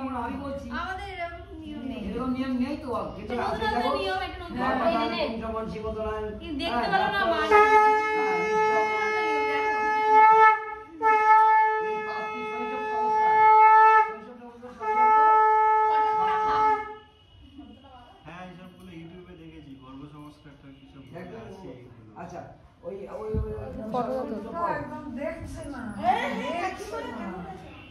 মনে আমি বলছি আমাদের এরকম নিয়ম নেই। এরকম নিয়ম নেই তো, কিন্তু নতুন নতুন নিয়ম একটা নতুন দেখতে ভালো না মা আচ্ছা ওই ওই ফটো তো একদম দেখছে না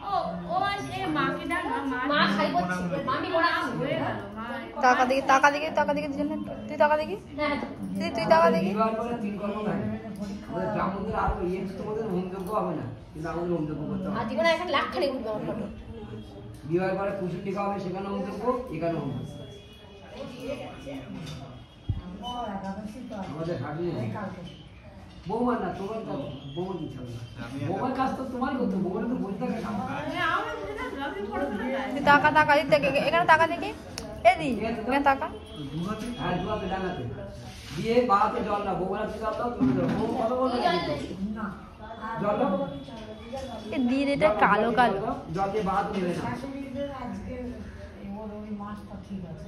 ও ও আসে মাকে ডাক মা খাই করছে মামি পড়াচ্ছে হয়ে গেল মা টাকা দিকে টাকা দিকে টাকা দিকে দিলেন তুই টাকা দিকে তুই টাকা দিকে বিবাহ করে 3 কর্ম থাকে আমাদের ব্রাহ্মণদের আর এই তোমাদের হোমযোগ্য হবে না, কিন্তু আমাদের হোমযোগ্য করতে হবে। আজীবন এখন লাখ খালি উঠবে আমার ফটো বিবাহ করে 65 টাকা হবে, সেখানে হোমযোগ্য, এখানে হোমযোগ্য। আমাদের হাঁটু বৌমা না, তোমার তো বৌমা দিতে হবে না, বৌমার কাজ তো তোমার করতে, বৌমার তো বলতে থাকে না। তুই টাকা টাকা দিতে এখানে টাকা দিকে এদি এখানে টাকা হ্যাঁ দুয়াতে ডাঙাতে দিয়ে বাহাতে জল না, বৌমার জল দাও, তুমি দাও, বউ কত বলবে না জল দাও এ দিয়ে এটা কালো কালো জল দিয়ে বাহাতে নেবে না। আজকে ওর ওই মাছটা ঠিক আছে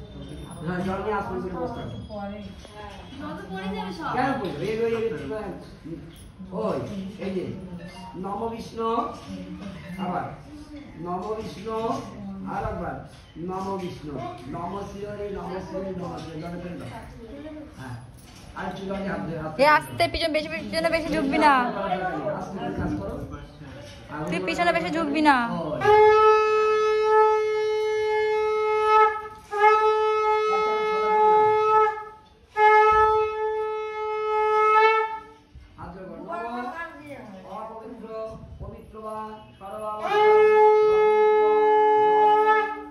হ্যাঁ জল নিয়ে আসবে করে বসতে হবে। পরে যত পড়ে যাবে সব কেন বলবে ওই এই যে নম বিষ্ণু, আবার নম বিষ্ণু, আর একবার নম বিষ্ণু, নম শিবরে নম শিবরে নম শিবরে। হ্যাঁ আর একটু জল দিয়ে হাত দিয়ে হাত এ আস্তে পিছনে বেশি পিছনে বেশি ঝুঁকবি না, কাজ করো। তুই পিছনে বেশি ঝুঁকবি না।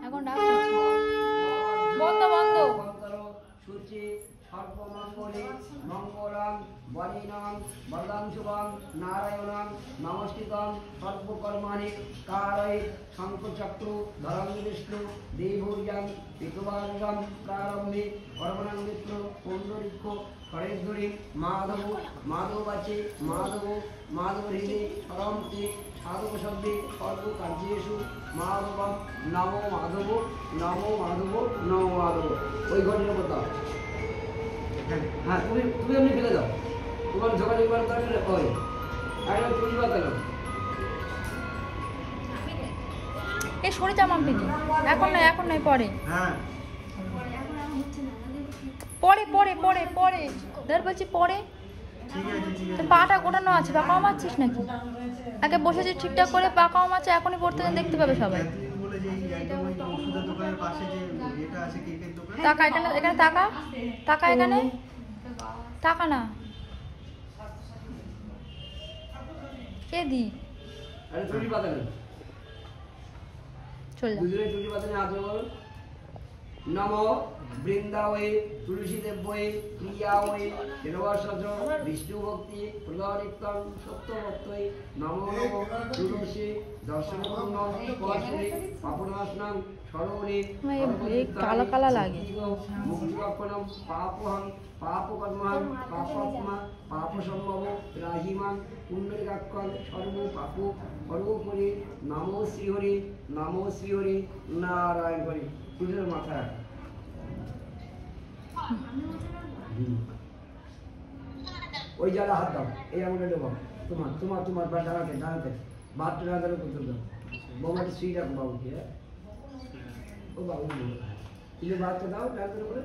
এখন ডাক বন্ধ বন্ধ মঙ্গলাং বলিনাং বরদাং শুভং নারায়ণাং নমস্কৃতং সর্বকর্মাণি কারয়ে শঙ্খচক্র ধরং বিষ্ণু দেবূর্যাং পিতুবার্গম প্রারম্ভে কর্মণাং বিষ্ণু পুণ্ডরিক্ষ হরেশ্বরী মাধব মাধবাচে মাধব মাধব হৃদে সরন্তে সাধব শব্দে সর্বকার্যেষু মাধবম নমো মাধব নমো মাধব নমো মাধব। ওই ঘটনা কোথাও হ্যাঁ তুমি তুমি এমনি ফেলে দাও, তোমার যোগাযোগ করার দরকার ওই একদম তুমি বাতালো। এ সরে যা মাম্পি এখন নয় এখন নয় পরে হ্যাঁ পরে পরে পরে পরে ধর বলছি পরে পাটা গোটানো আছে, পাকাও মারছিস নাকি? আগে বসেছি ঠিকঠাক করে, পাকাও মারছে, এখনই পড়তে দেখতে পাবে সবাই। টাকা এখানে এখানে টাকা টাকা এখানে টাকা না কে দি আরে তুমি বাতালো চল যা দুজনে তুমি বাতালে আদর বলো। নমো বৃন্দাবয়ে তুলসী দেবয়ে প্রিয়াবয়ে দেবসজ বিষ্ণু ভক্তি প্রদারিতং সত্যভক্তয়ে নমো নমো তুলসী দর্শনপূর্ণ পরশে পাপনাশনং সরবণে কালো কালো লাগে মুক্তিরক্ষণম পাপহং পাপকর্মহং পাপাত্মা পাপসম্ভব রাহিমাং পুণ্যকাক্ষং সর্ব পাপ সর্বোপরি নমো শ্রীহরি নমো শ্রীহরি নারায়ণ হরি। তুলসীর মাথা রাখ। ওই জায়গা হাত দাও, এই আঙুলে দেবো তোমার তোমার তোমার বা ডানাতে ডানাতে বাহাত্তর হাজারের করতে দাও। বৌমাটি শ্রী রাখো বাবুকে, ও বাবু কিন্তু বাহাত্তর দাও ডানাতে করে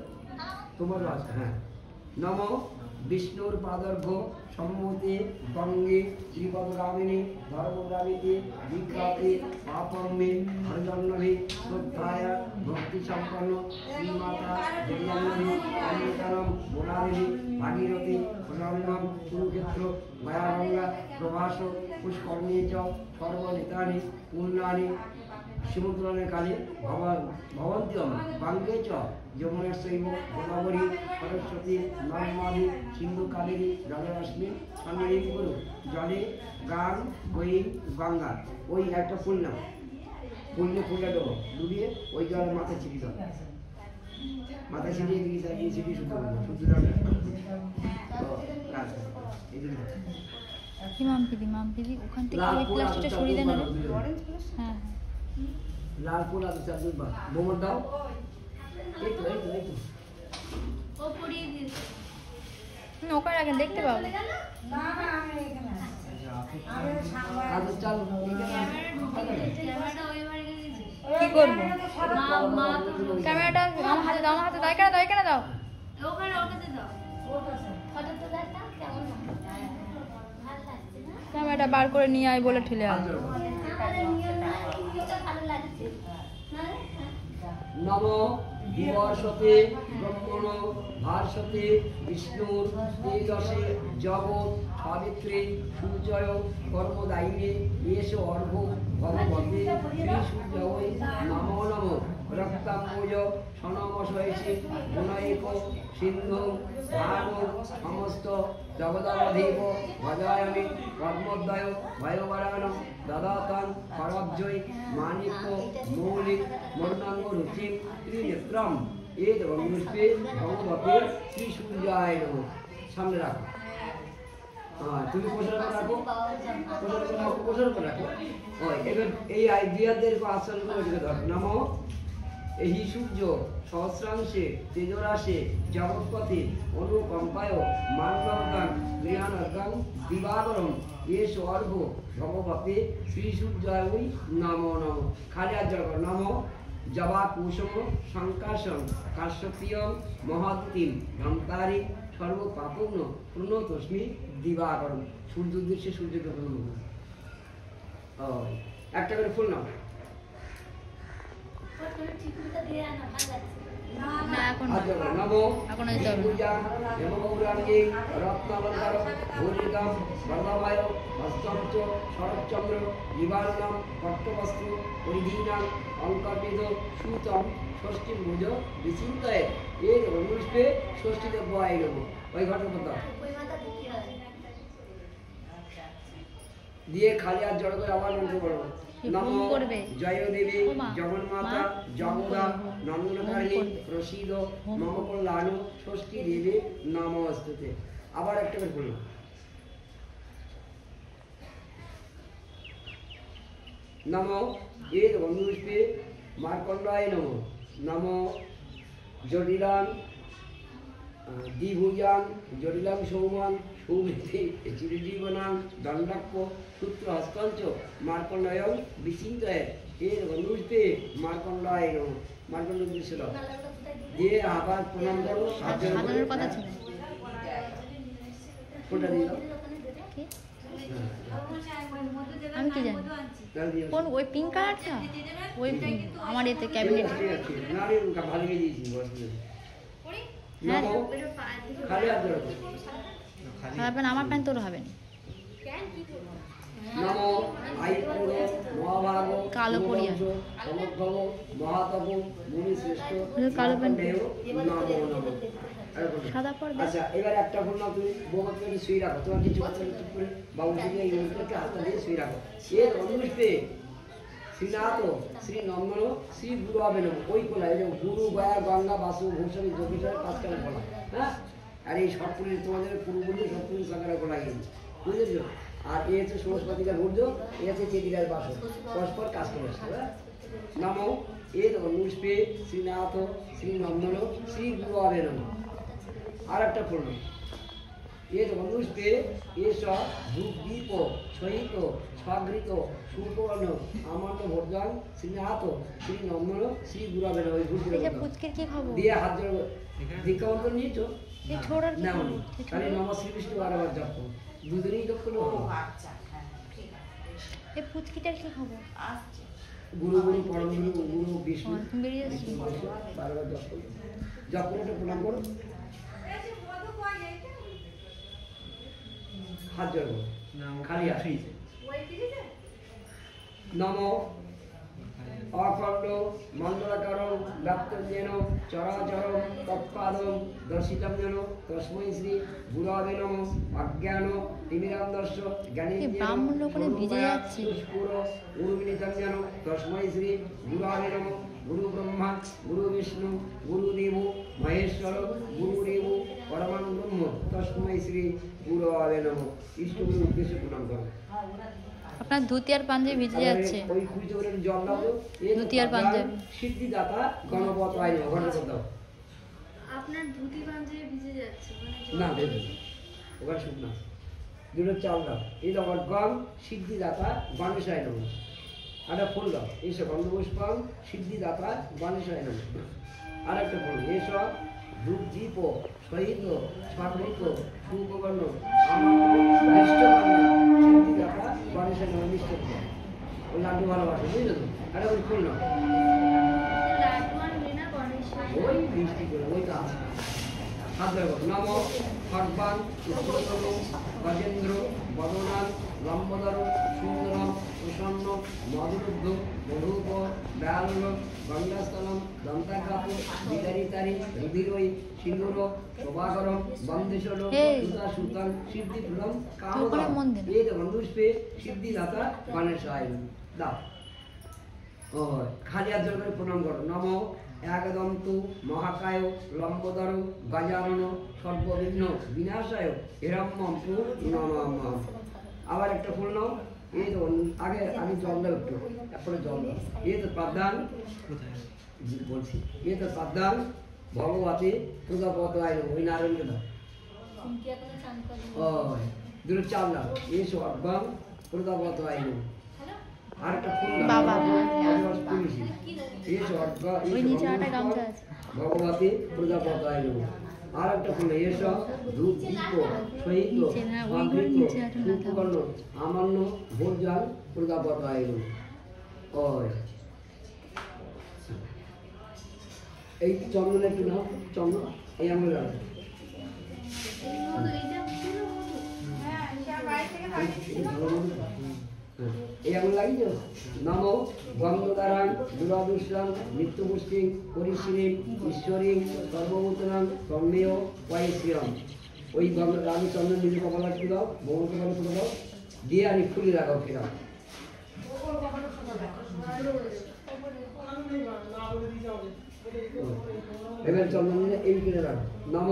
তোমার আছে। হ্যাঁ নম বিষ্ণুর পাদর্ঘ সম্মতি গঙ্গে শ্রীপদগামিনী ধর্মগ্রামিতে বিখ্যাতে পাপম্মে হরজন্নভি শ্রদ্ধায় ভক্তি সম্পন্ন শ্রীমাতা দেবী অন্যতম বোলাদেবী ভাগীরথী প্রলম্বম কুরুক্ষেত্র ভয়াগঙ্গা প্রভাস পুষ্কর্ণী চ সর্বনেতানি পুণ্যানি সমুদ্রনে কালে ভবন্ত্যম বাঙ্গে চ যমুনার শৈব গোদাবরী সরস্বতী নর্মদী সিন্ধু কালেরী জলরশ্মি সন্নিহিত করু জলে গান ওই গঙ্গা। ওই একটা ফুল নাও, ফুললে ফুলটা দেবো ডুবিয়ে ওই জলের মাথায় ছিটি দাও, মাথায় ছিটিয়ে দিয়ে ছিটিয়ে শুদ্ধ করবো শুদ্ধ মাম্পিদি মাম্পিদি ওখান থেকে ওই প্লাস্টিকটা সরিয়ে দেন। হ্যাঁ লাল ফুল আর 2 বার বোমর দাও এই তো ও পড়িয়ে দিয়েছে ওখানে রাখেন দেখতে পাবো না না আমি এখানে আছি আমি সামনে আচ্ছা চালু ক্যামেরাটা ওই বাড়ি গেছে কি করবো মা ক্যামেরাটা আমার হাতে দাও এখানে দাও ওখানে ওটাতে দাও ওর কাছে ক্যামেরাটা বার করে নিয়ে আয় বলে ঠেলে আয় নম দিবসতে ব্রহ্মণ ভাস্বতে বিষ্ণুর তেজসে জগৎ সাবিত্রী সূর্যয় কর্মদায়িনে এস অর্ঘ ভগবতে শ্রী সূর্যয় নমো নম রক্তাম্বুজ সনমশয়েছে গুণৈক সিন্ধু ভাগ সমস্ত জগদাবধীব ভজায়ামি কর্মোদয় ভয়বরায়ণ দদাতান করব্জয় মানিক্য মৌলিক মর্ণাঙ্গ রুচিম ত্রিনেত্রম এদ অনুষ্পে ভগবতে শ্রী সূর্যায় নমঃ। সামনে রাখো হ্যাঁ তুমি প্রসার রাখো প্রসার রাখো এবার এই আইডিয়াদের আচরণ করে ধর নমো এই সূর্য সহস্রাংশে তেজরাশে জগৎপতি অনুকম্পায় মানবদান গৃহানর্গাং দিবাকরম এ স্বর্গ ভগবতে শ্রী সূর্যায় নমো নমঃ। খালি আর জল নমো জবা কুসুম সংকাশম কাশ্যপিয়ম মহত্তিম ধন্তারি সর্বপাপগ্ন প্রণতস্মি দিবাকরম। সূর্য উদ্দেশ্যে সূর্যকে প্রণাম করো। একটা করে ফুল নাও না এখন নমো এখন আর যাবে না। পূজা হেমগৌরাঙ্গী রত্নালঙ্কার ভূরিকাম বর্ণাময় হস্তঞ্চ শরৎচন্দ্র নিবারণম পট্টবস্ত্র পরিধীনাম অঙ্কটিত সুতম ষষ্ঠী ভুজ বিচিন্তয়ে এর অনুষ্ঠে ষষ্ঠীতে বয় নেব ওই ঘটনা দাও দিয়ে খালি আর জড় করে আবার মন্ত্র পড়ো। নমো জয় দেবী জগন্মাতা জগদা নমোনকারিণী প্রসীদ মম কল্যাণ ষষ্ঠী দেবী নমস্তুতে। আবার একটা করে বলো নমো এর অনুষ্ঠে মার্কণ্ডায় নমঃ। নমো জটিলাং দ্বিভুজাং জটিলাং সৌমাং সৌমিত্রে চিরজীবনাং দণ্ডাক্ষ সূত্র হস্তঞ্চ মার্কণ্ডায়ং বিচিন্তয়ে এর অনুষ্ঠে মার্কণ্ডায় নমঃ। মার্কণ্ড উদ্দেশ্য দাও দিয়ে আবার প্রণাম করো। সাজানোর কথা ছিল কোনটা দিয়ে দাও কি? আমি কি জানি তাহলে দিয়ে দাও। কোন ওই পিঙ্ক কালারটা ওই আমার এতে ক্যাবিনেট ঠিক আছে না রে ভালো দিয়েছি বস হ্যাঁ নমো খালি আর জড় করো। হবে না আমার প্যান্ট তোর হবে না নমো আইপুর মহাভাগ কালো পরিয়া। সমগ্র মহাতপ মুনি শ্রেষ্ঠ কালো প্যান্ট। নমো নমো। সাদা পর্দা আচ্ছা এবার একটা ফোন নাও তুমি বৌমাকে একটু শুয়ে রাখো তোমার কিছু কথা চুপ করে বাবু থেকে এই মুহূর্তে হাতটা দিয়ে শুয়ে রাখো এর অনুষ্ঠে শ্রীনাথ শ্রী নন্দন শ্রী গুরু হবে না ওই কোলা এই যে গুরু গয়া গঙ্গা বাসু ভূষণী যোগেশ্বর পাঁচখানে বলা হ্যাঁ আর এই সবপুরি তোমাদের পূর্বপুরি সবপুরি সরকারে বলা গেছে বুঝেছো। আর এ হচ্ছে সরস্বতীকার সূর্য এ হচ্ছে চেদিকার বাসু পরস্পর কাজ করে আসছে নমো এর অনুষ্ঠে শ্রীনাথ শ্রী নন্দন শ্রী গুরু হবে না। আর একটা পড়ল এর অনুষ্ঠে এস ধূপদীপ সহিত স্বগৃত সুপর্ণ আমান্য ভোজন শ্রীনাথ শ্রী নন্দন শ্রী গুরাবেন ওই এই যে পুচকের কি খবর দিয়ে হাত জোড় দীক্ষা মন্ত্র নিয়েছো এই ছোড়ার কি নাও খবর? নি এই তাহলে ছোড়ার- নম শ্রী বিষ্ণু বারবার জপ করো দুজনেই জপ করলে হবে আচ্ছা হ্যাঁ ঠিক আছে এই পুচকিটার কি খবর আসছে গুরু গুরু পরম গুরু গুরু বিষ্ণু তুমি বেরিয়ে যাচ্ছি বারবার জপ করো জপ করে একটা প্রণাম করো হাত জোড় করো খালি হাত নম অখণ্ড মণ্ডলাকারং ব্যাপ্তং যেন চরাচরং তৎপাদং দর্শিতং যেন তস্मै শ্রী গুরবে নমঃ। অজ্ঞান তিমিরান্ধস্য জ্ঞানেন ব্রাহ্মণ লোক ওখানে ভিজে যাচ্ছে। উর্মিলিতং যেন তস্मै শ্রী গুরবে নমঃ। গুরু ব্রহ্মা গুরু বিষ্ণু গুরুদেব মহেশ্বর গুরুদেব পরমং ব্রহ্ম তস্मै শ্রী গুরবে নমঃ। ইষ্টগুরুর উদ্দেশ্যে প্রণাম করো। আপনার ধুতি আর পাঞ্জাবি ভিজে যাচ্ছে। ওই খুঁজে করে জল দাও তো। ধুতি আর পাঞ্জাবি। সিদ্ধিদাতা গণপত আইন ওখানে দাও। আপনার ধুতি পাঞ্জাবি ভিজে যাচ্ছে না দেবে ওখানে শুকনা দুটো চাল দাও। এই দাও গম সিদ্ধিদাতা গণেশায় নম। আর ফুল দাও এইসব গন্ধপুষ্পম সিদ্ধিদাতা গণেশায় নম। আর একটা ফুল এসব ধূপ দীপ সহিত স্বাগত সুবর্ণ সিদ্ধিদাতা গণেশায় নম। মিষ্টি ওই লাড্ডু ভালোবাসে বুঝলো তো। আর ওই ফুল নাও ওই মিষ্টি করে ওইটা আছে। নম খর্বান উত্তরতম গজেন্দ্র বদনান লম্বদর সুন্দরম প্রসন্ন মধুরুদ্ধ মধুপ দয়ালন গঙ্গাস্থলম দন্তাকাপ বিদারিতারি রুধিরই সিন্দুর শোভাকরম বন্দেশ্বর সুতা সুতান সিদ্ধিফুলম কামদম এই বন্ধুষ্পে সিদ্ধিদাতা গণেশায় দাও। ও খালি হাত জল করে প্রণাম করো। নম একদন্ত মহাকায় লম্বোদর গজানন সর্ববিঘ্ন বিনাশায় হিরম্যম নমঃ। আবার একটা ফুল নাও। এই তো আগে আগে জল দাও একটু তারপরে জল দাও। এই তো প্রধান বলছি এই তো প্রধান ভগবতী প্রজাপত আইন ওই নারায়ণকে দাও। ও দুটো চাল দাও। এই সর্বম প্রজাপত আইন। আর একটা ফুল বাবা ভগবতী প্রজাপত আইন। আর একটা ফুল এসব ধূপ দীপ সহিত সুবর্ণ আমান্য ভোজন প্রজাপত আইন। এই চন্দন একটু নাও। চন্দন এই আঙুল এই আঙুল লাগিয়ে নম গঙ্গদারাং দুরাদুষ্টাং নিত্যপুষ্টিং পরিশ্রীং ঈশ্বরীং সর্বভূতনাং ব্রহ্মেয় ওয়াইশ্রিয়ম। ওই আমি চন্দন নিজে কপাল করে দাও ভগবতী কপাল করে দাও দিয়ে আমি ফুলি লাগাও ফেরাও। এবার চন্দন নিয়ে এই কিনে রাখো। নম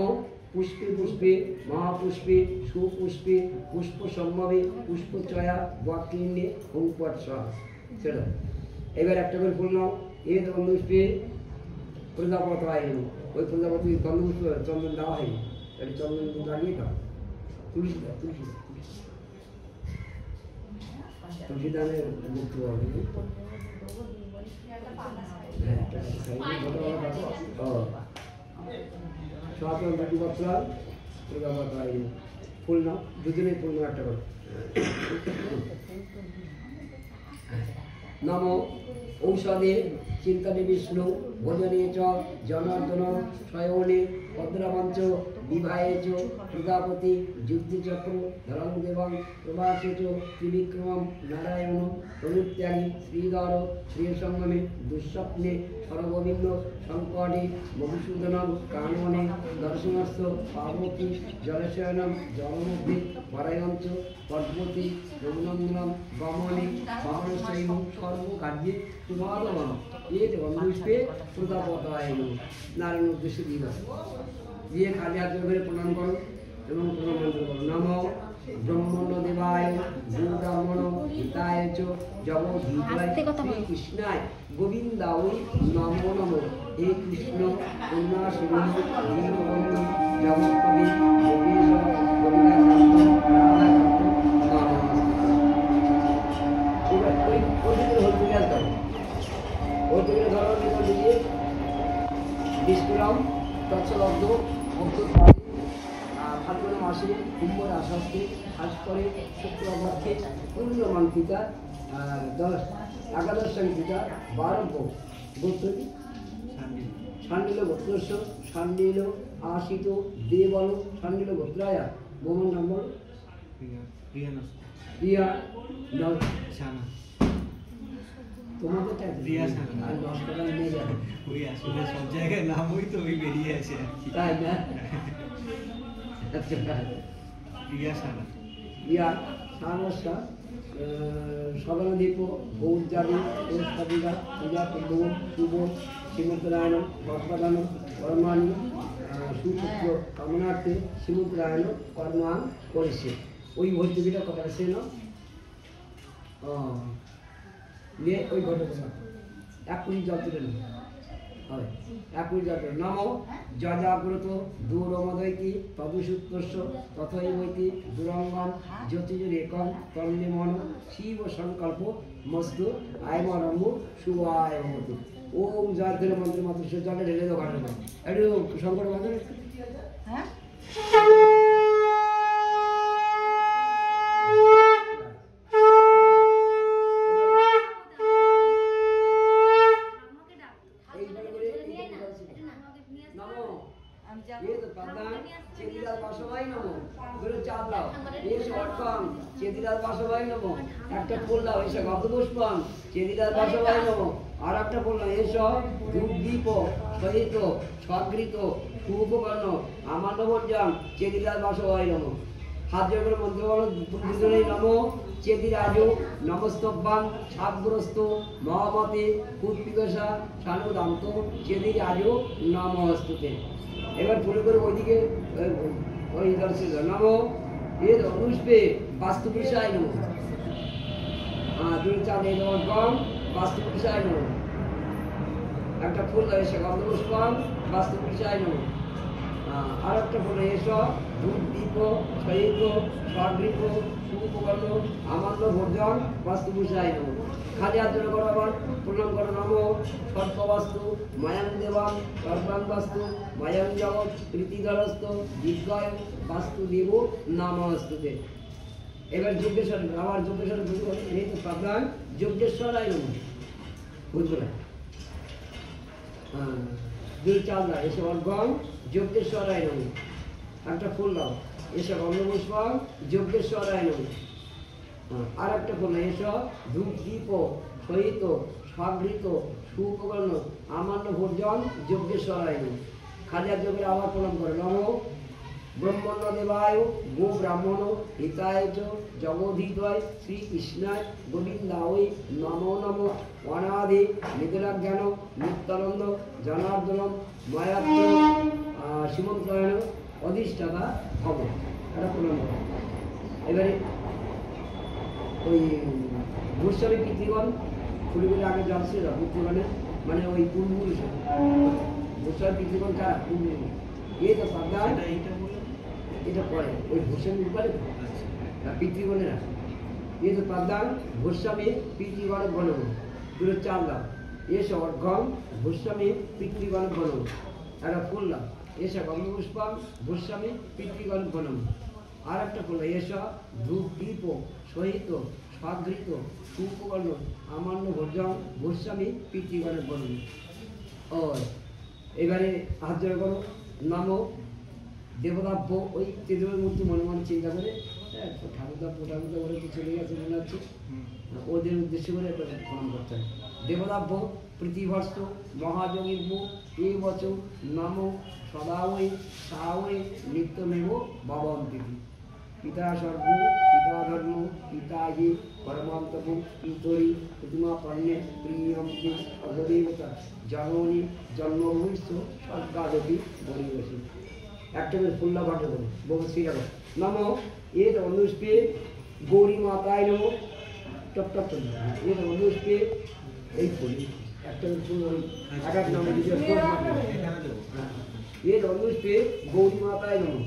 পুষ্পে পুষ্পে মহাপুষ্পে সুপুষ্পে পুষ্প সম্ভবে পুষ্পচয়া বাক্যে হুঙ্কট সেটা। এবার একটা করে ফুল নাও। এই গন্ধপুষ্পে প্রজাপত আইন। ওই প্রজাপতি গন্ধপুষ্প চন্দন দেওয়া হয়নি। এটা চন্দন লাগিয়ে দাও। তুলসী দাও তুলসী দাও তুলসী দানের মুক্তি হবে। ফুল নাও দুজনে ফুল নাও একটা করে। নম ঔষধে চিন্তনে বিষ্ণু ভোজনে চ জনার্দন শয়নে ভদ্রামঞ্চ বিবাহে চ প্রজাপতি যুদ্ধচক্র ধরং দেবং প্রভাসে চ ত্রিবিক্রমম নারায়ণ অনুত্যাগী শ্রীধর শ্রীসঙ্গমে দুঃস্বপ্নে সর্ববিঘ্ন সংকটে মধুসূদনম কাননে দর্শনস্থ পার্বতী জলশয়নম জলমধ্যে পরায়ঞ্চ পদ্মতী রঘুনন্দনম গমনে বামনশৈব সর্বকার্যে তুমাদমন। এই গন্ধপুষ্পে প্রজাপত আইন নারায়ণ উদ্দেশ্যে দিয়ে দাও। দিয়ে খালি হাত করে প্রণাম করো এবং প্রণাম মন্ত্র করো। নম ব্রহ্মণ্য দেবায় ব্রাহ্মণ হিতায় চ জব ধীরায় কৃষ্ণায় গোবিন্দায় নমো নমঃ। হে কৃষ্ণ করুণা সুরী দীনবন্ধু জগৎকবি গোপীশ গোবিন্দাকান্ত রাধাকান্ত এবার ওই ওদিকে হলুদ গ্যাস দাও। ওদিকে ধরো দিয়ে বিষ্ণুরাম তৎসলব্ধ অন্তর ফাল্গুন মাসে কুম্ভর আশাস্তে আজ করে শুক্রপক্ষে পূর্ণমান পিতা একাদশ পিতা 12 গোত্র সান্ডিল গোত্রস্য সান্ডিল আশিত দেবল সান্ডিল গোত্রায়া মোহন নম্বর প্রিয়া তোমাদের আর 10 টাকা নিয়ে যাবে। ওই আসলে সব জায়গায় নাম ওই তো ওই বেরিয়ে আসে আর কি। তাই না? প্রিয়া সানা প্রিয়া সানস্যা সদনদীপ গৌরজাবী পুরস্কারিকা পূজা পূর্ব শুভ শ্রীমন্তরায়ণ বর্ষাদান কর্মাণী সুচিত্র কামনার্থে শ্রীমন্তরায়ণ কর্মান করেছে। ওই ভর্তুকিটা কথা সে না নিয়ে ওই ঘটনা এক কুড়ি জল তুলে নেব হবে এক কুড়ি জল তুলে নম যজাগ্রত দূরমদৈতি তদুসুত্তস্য তথৈবৈতি দুরঙ্গম জ্যোতির্যেকম তন্মে মন শিব সংকল্প মস্তু আয়মরম্ভ শুভায় ভবতু। ওম জয়দ্র মন্ত্র মন্ত্র সে জলে ঢেলে দেবো ঘটনা একটু শঙ্কর বাজার হ্যাঁ একটা বললাম এসব গতপুষ্পম চেদিদার বাসবাই নম আর একটা বললাম এসব ধূপ দীপ সহিত স্বগৃত সুপকর্ণ আমার নবর্যাম চেদিদার বাসবাই নম। হাত জোর করে মন্ত্র বলো দুজনেই নম চেদিরাজ নমস্তব্যাং সাবগ্রস্ত মহামতে পুৎপিকসা সানুদান্ত চেদিরাজ নমস্তুতে। এবার ফুলে করে ওইদিকে ওই দর্শিত নম এর অনুষ্পে বাস্তু বিষয় নম দুই চাঁদ এই তোমার গম বাস্তু বিষয় নম একটা ফুল এসে গন্ধপুষ্পম বাস্তু বিষয় নম আর একটা ফুল এসব ধূপ দীপ সহিত স্বগৃহ সুপকর্ণ আমান্য ভোজন বাস্তু বিষয় নম। খালি হাত জোড়া করো আবার প্রণাম করো নম সর্পবাস্তু মায়াং দেবাং সর্বাং বাস্তু মায়াং জগৎ প্রীতিধরস্ত বিজ্ঞায় বাস্তু দেব নামস্তুতে। এবার যজ্ঞেশ্বর আবার যজ্ঞেশ্বর বুঝবো এই তো প্রাপ্তান যজ্ঞেশ্বরায় নম বুঝবো না দুই চাঁদা এসব অর্গম যজ্ঞেশ্বরায় নম একটা ফুল দাও এসব অন্নপুষ্পম যজ্ঞেশ্বরায় নম আর একটা ফুল এসব ধূপ দীপ সহিত স্বগৃত সুপকর্ণ আমান্য ভোজন যজ্ঞেশ্বরায় নম। খালি হাত যোগের আবার প্রণাম করে নম ব্রহ্মণ্য দেবায় গো ব্রাহ্মণ হিতায় চ জগধীতয় শ্রীকৃষ্ণায় গোবিন্দায় নমো নম অনাদি নিদলাজ্ঞান নিত্যানন্দ জনার্দনম মায়াত্ম সীমন্তরায়ণ অধিষ্ঠাতা ভব এটা প্রণাম করে। এবারে ওই গোস্বামী পিতৃগণ ফুলগুলি আগে জল ছিল পিতৃগণে মানে ওই পূর্বপুরুষ গোস্বামী পিতৃগণ কারা পূর্বপুরুষ এই তো সাবধান এটা পরে ওই গোস্বামী উপরে পিতৃগণেরা এই তো সাবধান গোস্বামী পিতৃগণ গণ দুটো চার লাভ এসব অর্ঘম গোস্বামী পিতৃগণ গণ একটা ফুল লাভ এসব অঙ্গপুষ্পম গোস্বামী পিতৃগণ গণ আর একটা ফুল এসব ধূপ দীপ সহিত স্বগৃত সুপকর্ণ আমান্য ভোজন গোস্বামী পিতৃগণের গণ। ও এবারে হাত জোড়া করো নম দেবতাভ্য ওই তেজবের মূর্তি মনে মনে চিন্তা করে ঠাকুরদা ঠাকুরদা বলে তো চলে গেছে মনে হচ্ছে ওদের উদ্দেশ্য করে একটা প্রণাম করতে হয়। দেবতাভ্য পৃথিবর্ষ মহাযোগীভ্য এই বছর নম সদাওয়ে সাওয়ে নিত্যমেব ভবন্তি। পিতা সর্ব পিতা ধর্ম পিতা হি পরমান্তম পিতরি প্রতিমা পণ্যে প্রিয়ন্তি অগদেবতা জননী জন্মভূমিষ্ঠ স্বর্গাদপি বলিবসী। একটা বেশ ফুল্লা ভাটে বলি বহু শ্রীরাম নম এর অনুষ্পে গৌরী মাতায় নম টপ টপ চল এর অনুষ্পে এই ফুল একটা ফুল ওই এক এক নামে এর অনুষ্পে গৌরী মাতায় নম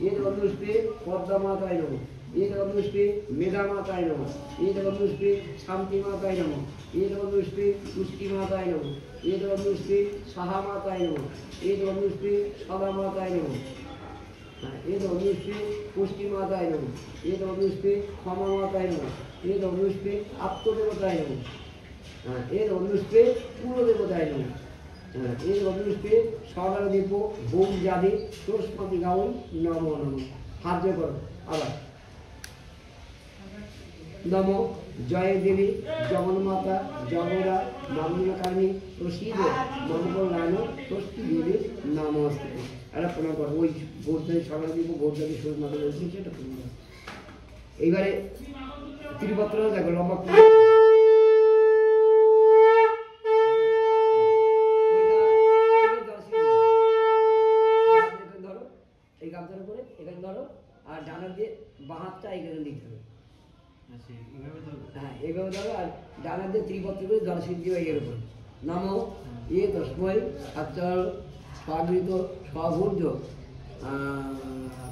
এর অনুষ্পে পদ্মা মাতায় নম এর অনুষ্পে মেধা মাতায় নম এর অনুষ্পে শান্তি মাতায় নম এর অনুষ্পে পুষ্টি মাতায় নম এর অনুষ্পে সাহা মাতায় নম এর অনুষ্পে সদা মাতায় নম এর অনুষ্পে পুষ্টি মাতায় নম এর অনুষ্পে ক্ষমা মাতায় নম এর অনুষ্পে আত্মদেবতায় নম এর অনুষ্পে পুরোদেবতায় নম এর অনুষ্পে সকালদেব ভোগ যাদে সরস্বতী গাওই নম নম। হাত জয় করো আবার নম জয় দেবী জগন্মাতা জগরা নন্দকারণী প্রসিদ্ধ মঙ্গলায়ন ষষ্ঠী দেবী নমস্তে। একটা প্রণাম করো ওই গোর্ধারী সকাল দিব গোর্ধারী সূর্য মাতা বলছি সেটা প্রণাম। এইবারে তিরুপত্র দেখো লম্বা এই গামছার উপরে এখানে ধরো আর ডানা দিয়ে বাঁ হাতটা এখানে দিতে হবে আচ্ছা এইভাবে তো হ্যাঁ এইভাবে ধরো আর ডান হাতে ত্রিপত্র করে জল সিদ্ধি হয়ে এর উপর নামো এ তস্মৈ সাচ্চার স্বাগৃত স্বভূর্য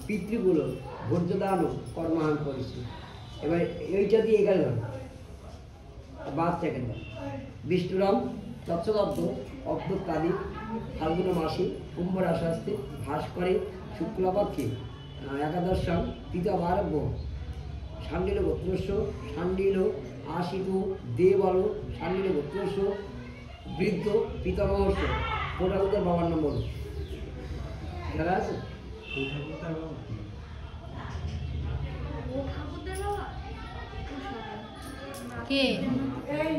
পিতৃগুলো ভোজ্য দান কর্মায়ণ করেছে। এবার এইটা দিয়ে এখানে ধরো বাদ সেকেন্ড বিষ্ণুরাম তৎসদব্দ অব্দকালী ফাল্গুন মাসে কুম্ভ রাশাস্তে ভাস করে শুক্লপক্ষে একাদশাম পিতাবারভ্য সান্ডিল গোত্রস্য সান্ডিল আশিত দেবল সান্ডিল গোত্রস্য বৃদ্ধ পিতামহস্য কোটাকুতার বাবার নাম বলো যারা আছে কে এই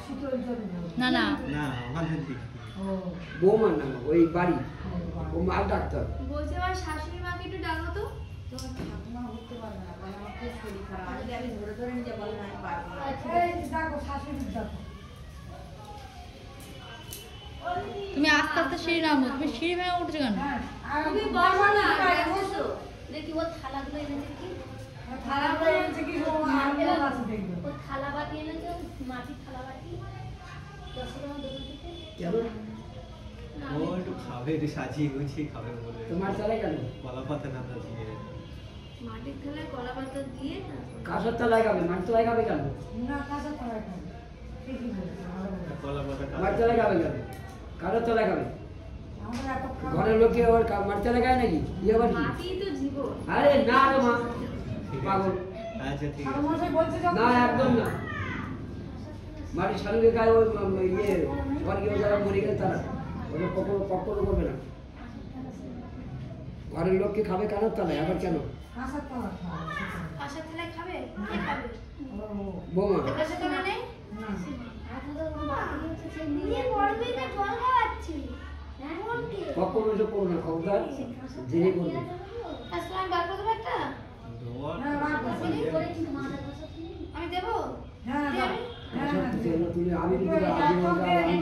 শীতল জন্য না না না আমাদের দিক ও বৌমার নাম ওই বাড়ি ও মা ডাক্তার বলছে আমার শাশুড়ি মাকে একটু ডাকো তো। তোমার ঠাকুমা উঠতে পারবে না, কারণ আমার খুব শরীর খারাপ। যদি আমি ধরে ধরে নিতে বলেন আমি পারবো না। এই দেখো শাশুড়ির দেখো তুমি আস্তে আস্তে সিঁড়ি নামো, তুমি সিঁড়ি ভেঙে উঠছো কেন? হ্যাঁ আর তুমি বসো না, বসো। দেখি ওর থালাগুলো এনেছে কি? থালাগুলো এনেছে কি? ও আঙুল আছে দেখবে। ওর থালা বাটি এনেছে, মাটির থালা বাটি। 10 টাকা দোকান থেকে। কেন ও একটু খাবে, একটু সাজিয়ে গুছিয়ে খাবে বলে তোমার চালে কেন কলা পাতা না দিয়ে মাটির থালায় কলা পাতা দিয়ে তারপর কাঁসার তলায় খাবে মাটির তলায় খাবে কেন না কাঁচা তলায় খাবে ঠিকই বলেছে ভালো বলেছে। কলা পাতা মাটির তলায় খাবে কেন কাঁসার তলায় খাবে আমরা এত খাবো ঘরের লোকে আবার মাটির তলায় খায় নাকি ইয়ে আবার কি মাটিই তো জীবন। আরে না রে মা পাগল আচ্ছা ঠিক আর আছে মশাই বলছে যখন না একদম না মাটির সালুকে খায় ওই ইয়ে স্বর্গীয় যারা মরে গেছে তারা ওরা কখনো করবে না ঘরের লোককে খাবে কেন তলায় আবার কেন কাঁচা তলা খাবে কাঁসার থালায় খাবে? কে খাবে? ও বৌমা কাঁসার থালা নেই? না নিয়ে পড়বি না জল খাওয়াচ্ছি। এখন কি? কখনো এসব করবো না খবরদার জেনে করবে আজকে আমি বার করবো একটা? দেওয়ার না, রাখ, আমি দেবো? হ্যাঁ হ্যাঁ সব কিছু এগুলো তুলে আমি কিন্তু আমি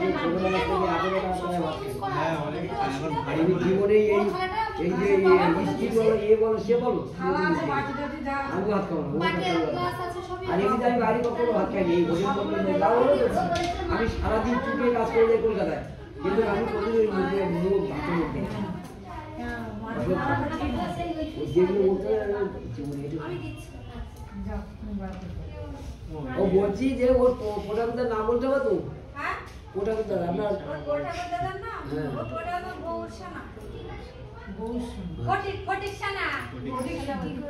যে ছোটবেলা থেকে 18 টাকা করে ভাত খাই। হ্যাঁ অনেক এখন ভারী আমি বলে জীবনে এই যে মিষ্টি বলো এ বলো সে বলো থালা আছে বাটি টাটি যা আমি ভাত খাবো না বাটি আর গ্লাস আছে সবই আর এমনিতে আমি বাড়ি কখনো ভাত খাইনি এই ভোজন করতে যাও আমি সারাদিন চুপে কাজ করে যাই কলকাতায় কিন্তু আমি কোনোদিন ওই মধ্যে মুখ ভাতের মধ্যে খাই না। ওই যেগুলো বলতে হয় না, জীবনে এটা যাও তুমি বার করো ও বলছি যে ওর কোটাকুটার নাম বলতে হবে তো হ্যাঁ? কোটাকুটার আপনার ওর গোটা দাদার নাম? হ্যাঁ। ওটা তো বৌসানা। বউ শুনো ফটিকসানা।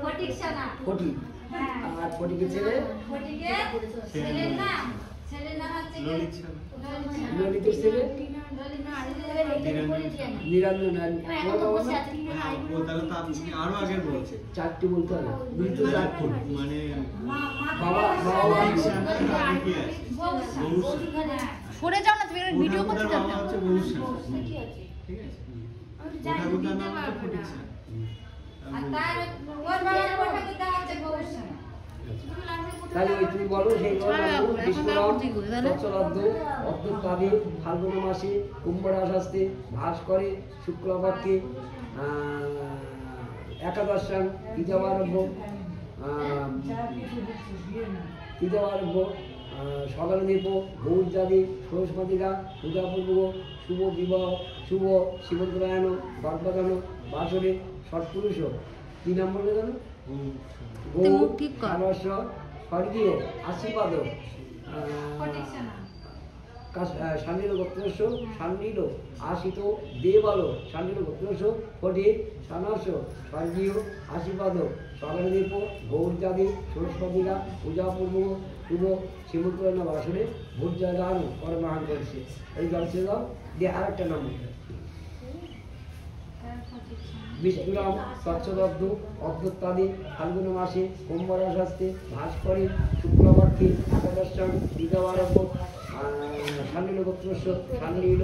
ফটিকসানা। ফটি হ্যাঁ। আর ফটিকে ছেলে ফটিকে ছেলের নাম? ছেলের নাম হচ্ছে কি? ললিত ছানা। ললিতের ছেলে নিরঞ্জন আর ওর বাবা না? হ্যাঁ, ও তাহলে তো আপনি আরো আগে বলছে চারটে বলতে হবে মৃত্যু চারটে মানে বাবা বাবা ছানা আগে কি আছে বৌসানা। সরে যাও না, তুমি ভিডিও করছো ওঠাকুটার তো? বাবা হচ্ছে বৌসানা। ঠিক আছে ওঠাকুটার নাম হচ্ছে ফটিকসানা। আর তার ওর বাবার ফটিকটা হচ্ছে বৌসানা। তাহলে ওই তুমি বলো সেই বিষ্ণুরাম তৎসলব্ধ অদ্যুৎপাদে ফাল্গুন মাসে কুম্ভ রাশাস্তে ভাস করে শুক্লপক্ষে একাদশাং তৃতীয়ারম্ভ তৃতীয়ারম্ভ সকালদীপ গৌরজাদি ষোড়শপতিকা পূজাপূর্বক শুভ বিবাহ শুভ শিবন্তরায়ণ গর্ভদান বাসরে ষটপুরুষ কি নাম বলে জানো তুই মুখ ঠিক কর। স্বর্গীয় আশীর্বাদ ফটিকসানা। সান্নিল গোত্রস্য সান্নিল আশিত দেবাল সান্নিল গোত্রস্য ফটিক সানাস স্বর্গীয় আশীর্বাদ সকালদীপ গৌরজাদি সরস্বতীরা পূজাপূর্বক শুভ শিবপুরাণ বাসনে ভোজ্যাগান কর্মাহান করেছে এই জলসে দাও দিয়ে আরেকটা নাম বিষ্ণুরাম স্বচ্ছদব্ধ অদ্যুৎপাদে ফাল্গুন মাসে কুম্ভরাশাস্তে ভাস করে শুক্লপক্ষে একাদশাং দ্বিতীয়ারম্ভ সান্নিল গোত্রস্য সান্নিল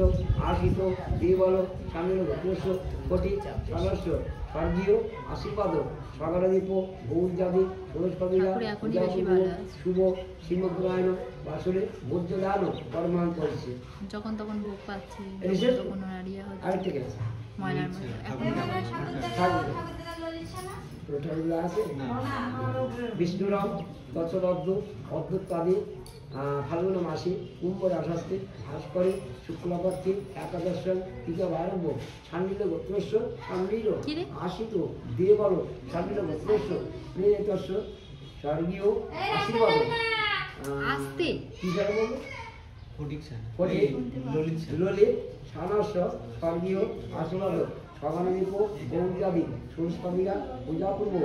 আশিত দেবল সান্নিল গোত্রস্য ফটিক সানস্য স্বর্গীয় আশীর্বাদ সকালদীপ গৌরজাদি ষোড়শপতিরা ঠাকুর এখনই বেশি ভালো আছে। শুভ শিবপুরাণ বাসনে ভোজ্যদান কর্মাহান করেছে যখন তখন ভোগ পাচ্ছি, এই যে- তখন নাড়িয়া হচ্ছে আরেকটা গেছে ময়লার মতো। এখন ঠাকুরদার ললিত ওটাগুলো আছে বিষ্ণুরাম তৎসদব্দ অদ্ভুতকাদি ফাল্গুন মাসি কুম্ভ রাশাস্তি ভাস্করে শুক্লপক্ষে একাদশম তৃতীয় আরম্ভ সান্নিল গোত্রস্য সান্নিল আশিত দেবল সান্নিল গোত্রস্য প্রেতস্য স্বর্গীয় আশীর্বাদ আস্তে কিসের বলবো ললিত সানস্য স্বর্গীয় আশীর্বাদ সগানদীপ গৌরজাদি সুরস্পতিরা পূজাপূর্ব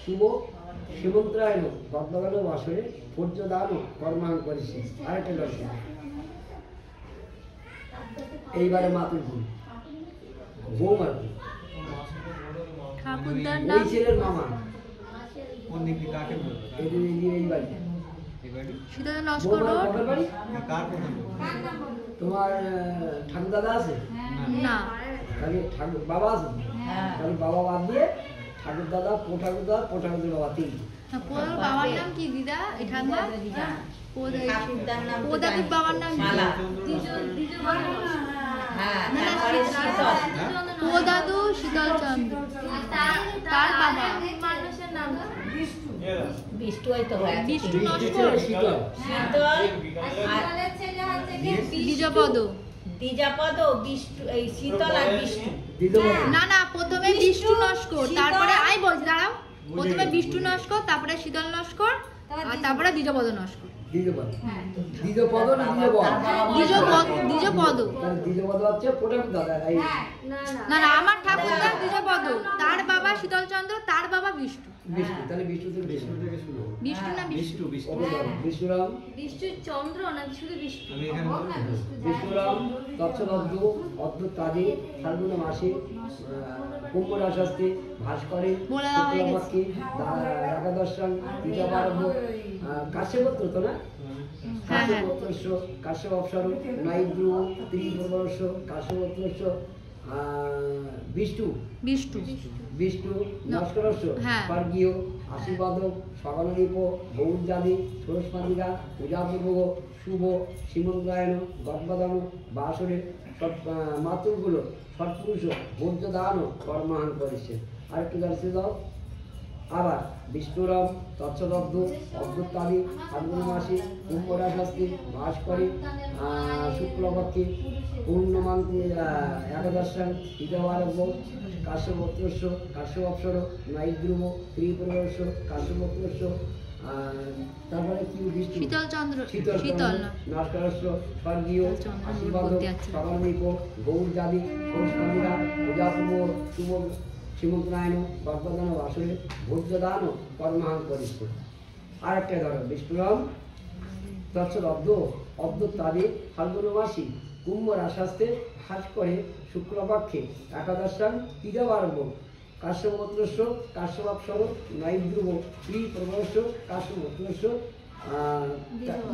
শুভ সীমন্ত্রায়ণ গদ্যগান বাসরে পূর্যদান কর্মায়ণ করেছে আরেকটা দর্শন এইবারে মাতুর ভুল বৌমার ভুল ঠাকুরদার ওই নাম ছেলের মামা কোন দিক থেকে কাকে বলবো? এই বাড়ি এই বাড়ি? সীতারাম লস্কর বৌমার রোড। বাপের বাড়ি কার কথা বলবো? তোমার ঠাকুর দাদা আছে না খালি ঠাকুর বাবা আছে খালি বাবা বাদ দিয়ে ঠাকুর দাদা পোঠাকুর বাবা তিন পোদার বাবার নাম কি দিদা? এই ঠাকুমা ঠাকুরদার নাম তো পোদার জানি। বাবার নাম কি? শালা। হ্যাঁ, তারপরে শীতল। পোদাদু শীতল চন্দ্র তার বাবা বিষ্টু হয়তো হয়। বিষ্ণু শীতল নস্কর শীতল শীতল আর দ্বিজপদ। দ্বিজাপদ বিষ্টু, এই শীতল আর বিষ্টু। দ্বিতীয় না না প্রথমে বিষ্ণু নস্কর তারপরে আমি বলছি দাঁড়াও প্রথমে বিষ্ণু নস্কর তারপরে শীতল নস্কর আর তারপরে দ্বিজপদ নস্কর দ্বিজপদ দ্বিজপদ না দ্বিজপদ দ্বিজপদ দ্বিজপদ হচ্ছে পোঠাকুর দাদা এই না না আমার ঠাকুরদা দ্বিজপদ তার বাবা শীতল চন্দ্র তার বাবা বিষ্ণু বিষ্ণু তাহলে বিষ্ণু থেকে বিষ্ণু থেকে শুরু বিষ্ণু না বিষ্ণু বিষ্ণুরাম চন্দ্র না শুধু বিষ্ণু আমি এখানে বলবো? বিষ্ণুরাম তৎসদব্দ অদ্ভুত কাজে ফাল্গুন মাসে কুম্ভ রাশাস্তি ভাস্করে বলে দেওয়া হয়ে গেছে। শুক্লপক্ষে একাদশম তৃতীয় আরম্ভ কাশ্যপত্র তো না হ্যাঁ, হ্যাঁ। কাশ্যপত্রস্য কাশ্যপ অপসর নাইদ্র ত্রিপুরবর্ষ কাশ্যপত্রস্য বিষ্ণু বিষ্ণু বিষ্ণু নস্করস্য হ্যাঁ। স্বর্গীয় আশীর্বাদক সগণদীপ গৌরজাদি ষোড়শপাদিকা পূজাপূর্বক শুভ সীমন্ত্রায়ণ গর্ভদান বাসরে মাতুরগুলো সৎপুরুষ ভোজ্যদান কর্মায়ণ করেছে আরেকটু দর্শে দাও আবার বিষ্ণুরাম তৎসদব্দ অদ্ভুতাদি ফাল্গুন মাসে কুম্ভ রাশাস্তি বাস করে শুক্লপক্ষে পূর্ণমান্তি একাদশাং তৃতীয়ারম্ভ কাশ্যপত্রস্য কাশ্যপ অপসর নাইদ্রুম ত্রিপুরস্য কাশ্যপত্রস্য তারপরে কি বিষ্ণু শীতল চন্দ্র শীতল শীতল না নস্করস্য স্বর্গীয় চন্দ্র আশীর্বাদ বলতে আছে। সগণদীপ গৌরজাদি ষোড়শপাদিকা পূজাপূর্ব শুভ সীমন্ত্রায়ণ গর্ভদান বাসরে ভোজ্যদান কর্মায়ণ করিস আরেকটা ধরো বিষ্ণুরাম তৎসদব্দ অদ্ভুতাদি ফাল্গুন মাসি কুম্ভ রাশাস্তে ভাস করে শুক্লপক্ষে একাদশাং তৃতীয়ারম্ভ কাশ্যপত্রস্য কাশ্যপসর নৈদ্রুব ত্রিপ্রবর্ষ কাশ্যপত্রস্য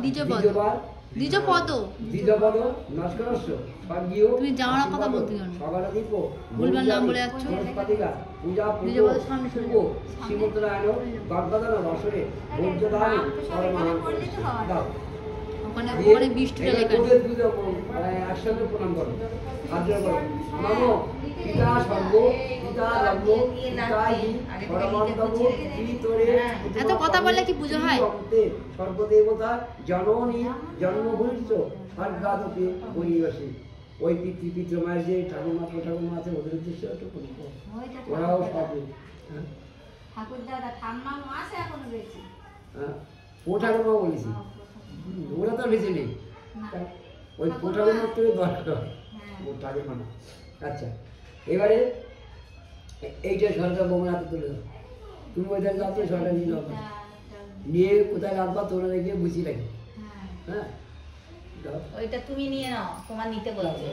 দ্বিজপদ। দ্বিজবার দ্বিজপদ দ্বিজপদ নস্করস্য স্বর্গীয় তুমি যাওয়ার কথা বলতে জানো। সগণদীপ ভুলভাল নাম বলে যাচ্ছ। বৃহস্পতিকা পূজা দ্বিজপদ সামনে সরে শুভ সীমন্ত্রায়ণ গর্ভদান বসরে ভোজ্যদান কর্মায়ণ করিস দাও ওখানে ওখানে বিষ্ণুটা লেখা আছে। একসঙ্গে প্রণাম করো হাত জোড় করো নমো পিতা স্বর্গ পিতা লগ্ন পিতা হি পরমান্তম পিতরে এত কথা বললে কি পুজো হয়? সর্বদেবতা জননী জন্মভূমিষ্ঠ স্বর্গাদপি পরিবেশে ওই পিতৃমায়ের যে ঠাকুরমা ঠাকুরমা আছে ওদের উদ্দেশ্যে একটু বলবো। ওরাও সব হ্যাঁ ঠাকুর দাদা ঠাম্মা আছে এখনো বেঁচে হ্যাঁ ঠাকুরমা বলেছি ওরা তো বেঁচে নেই ওই ঠাকুরমার থেকে দরকার ও ঠাকুরমা না আচ্ছা এবারে এইটা সরকার বোমার হাতে তুলে দাও তুমি ওইটা যাও তো সরকার নিয়ে যাও নিয়ে কোথায় রাখবা তোমরা রেখে বুঝিয়ে রাখি হ্যাঁ দাও ওইটা তুমি নিয়ে নাও, তোমার নিতে বলছে।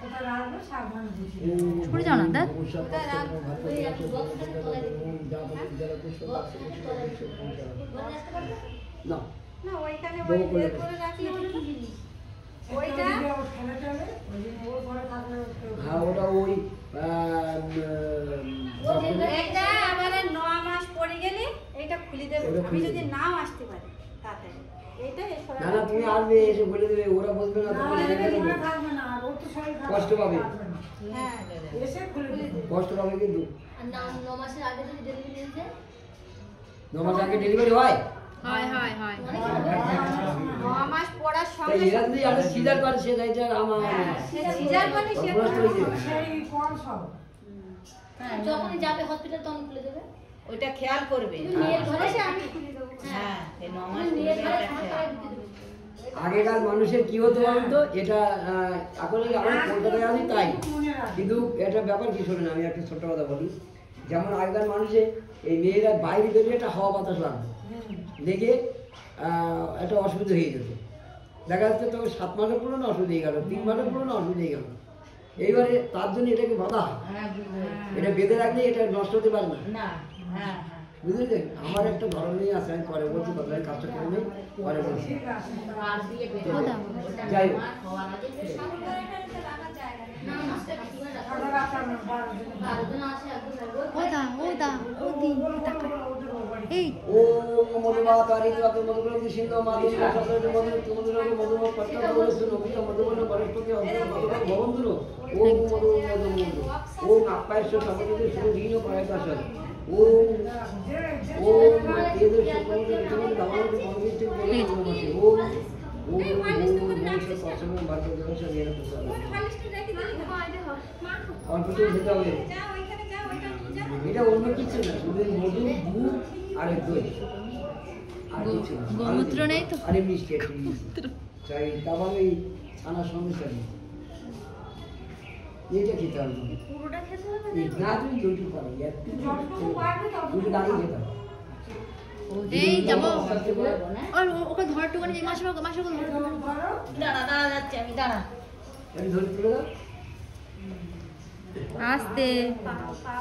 কোথায় রাখবো সাবধানে বুঝিয়ে সরে যাও না, দেখ। না না ওইখানে বউ ওই করে বের করে রাখলে হলো না জিনিস ওইটা ঠেলে ঠেলে ওই যে ওর ঘরে থাকলে হ্যাঁ ওটা ওই এইটা আবার 9 মাস পরে গেলে এটা খুলে দেবে ওটা আমি খুলে যদি দেবে। নাও আসতে পারি তাড়াতাড়ি এইটা না না তুমি আসবে এসে বলে দেবে ওরা বলবে না না তুমি এটা রেখে দেবে ঘরে থাকবে না আর ওর তো শরীর খারাপ, কষ্ট পাবে। আসবে না। হ্যাঁ এসে খুলে দেবে। কষ্ট পাবে কিন্তু। আর 9 মাসের আগে যদি ডেলিভারি হয়েছে 9 মাস আগে ডেলিভারি হয়। হয় হয় হয় অনেক 9 মাস পড়ার তাই সঙ্গে এরা যদি আমরা সিজার করে সে এটা আমার সিজার মানে সে কষ্ট হয়েছে। সেই কম সব। যখনই যাবে হসপিটাল তখন খুলে দেবে। ওইটা খেয়াল করবে। তুমি মেয়ের ঘরে সে আমি খুলে দেবো। হ্যাঁ এই 9 মাস তুমি মেয়ের ঘরে পরে থাকার আগে ঢুকে দেবে। আগেকার মানুষের কি হতো বলতো, এটা এখন আমরা কলকাতায় আছি তাই, মনে রাখ। কিন্তু এটা ব্যাপার কি শোনেন, আমি একটা ছোট্ট কথা বলি। যেমন আগেকার মানুষে এই মেয়েরা বাইরে বেরিয়ে একটা হাওয়া বাতাস লাগতো, লেগে একটা অসুবিধা হয়ে যেত। দেখা যাচ্ছে তখন 7 মাসের পুরো না অসুবিধা হয়ে গেল, 3 মাসের পুরো না অসুবিধা হয়ে গেল। এইবারে তার জন্য এটাকে বাধা, হ্যাঁ এটা বেঁধে রাখলে এটা নষ্ট হতে পারে না, না হ্যাঁ বুঝলেন? আমার একটা ঘর নিয়ে আছে, আমি পরে বলছি, কথা আমি কাজটা করে নেই, পরে বলছি। আর দিয়ে বের ও দাও। যাই হোক, হওয়ার আগে না না সেটা কি করে রাখো? সারা রাত আমরা 12 দিন। 12 জন আসে একদম রাখবো। ও দা ও দা ও দি তাকা এই ও মধুমাতারি যত মধুগ্রন্থি সিন্ধ মাধুরী সকলের মধু তোমাদের মধুম পট্ট বলছো নবিতা মধুবন বরস্পতি অন্তর মধুবন ভবন্দুর ও মধু মধু মধু ও আপায়শ সমুদ্রে সুরহীন পায়দাস ও ও এদের সকলের তোমাদের দামানের কনভিষ্ট করে বলছে ও ও মনুষ্য পছন্দ ভাগ্য জনস নিয়ে প্রসাদ খালিশটা রেখে দিলে হয় দেখো মা অল্পটু খেতে হবে। যাও ওইখানে যাও ওইটা যাও। এটা অন্য কিছু না, শুধু মধু দুধ আর দই আর কিছু না। গোমূত্র নেই তো? আরে মিষ্টি একটু চাই, তারপর এই ছানার সঙ্গে চাই, এইটা খেতে হবে। পুরোটা খেতে হবে এই না তুমি দুটো পারো, যতটুকু পারবে দুটো দাঁড়িয়ে খেতে হবে। এই যাবো আস্তে করে। আর ওকে ধর টুকানি মাসে মাসে ধর ধরো। দাঁড়া দাঁড়া যাচ্ছে আমি দাঁড়া আমি ধরে তুলে দাও। আস্তে পা পা